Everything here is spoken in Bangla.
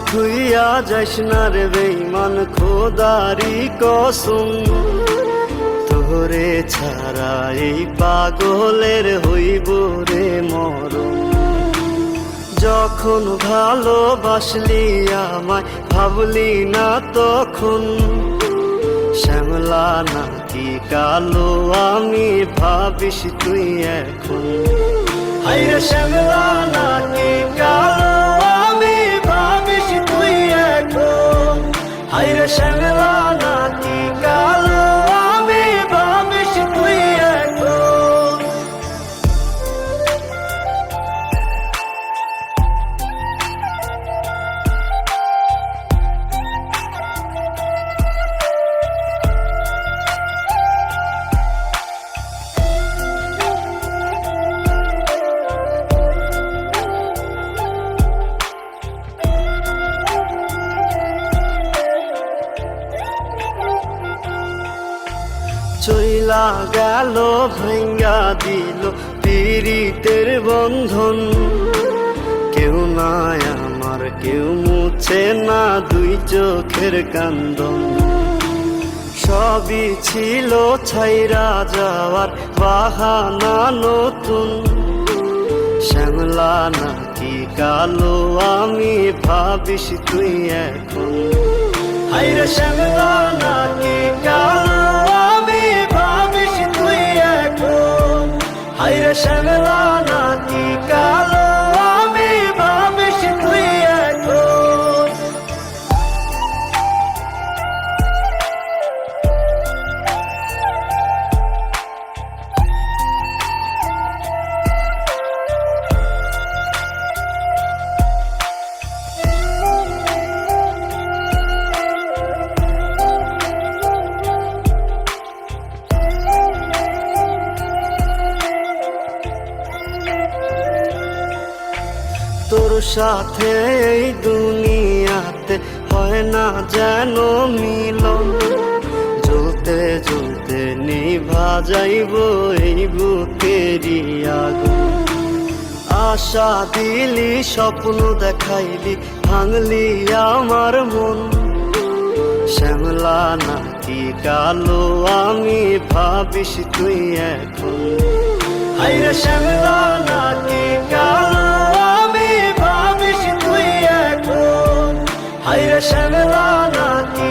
থুইয়া যাইস না রে বেঈমান খোদারি কসম, তোরে ছাড়া এই পাগলের হইব রে মরণ। যখন ভালোবাসলি আমায় ভাবলি না তখন, শ্যামলা নাকি কালো আমি ভাবিস তুই এখন। হায়রে শ্যামলা নাকি কালো আমি ভাবিস তুই এখন। হায়রে শ্যামলা নাকি কালো আমি ভাবিস তুই এখন। চইলা গেল ভাঙ্গা দিল পীড়িতের বন্ধন, কেউ নাই আমার কেউ মুছে না দুই চোখের কান্দন। সবই ছিল ছাইরা যাওয়ার বাহানা নতুন, শ্যামলা নাকি কালো আমি ভাবিস তুই এখন। হায়রে শ্যামলা নাকি কালো আমি ভাবিস তুই এখন। হায়রে শ্যামলা নাকি কালো আমি ভাবিস তুই এখন। তোর সাথে এই দুনিয়াতে হয় না যেন মিলন, জ্বলতে জ্বলতে নিভা যাইব এই বুকেরই আগুন। আশা দিলি স্বপ্ন দেখাইলি ভাঙলি আমার মন, শ্যামলা নাকি কালো আমি ভাবিস তুই এখন। হায়রে শ্যামলা নাকি কালো আমি ভাবিস তুই এখন। হায়রে শ্যামলা নাকি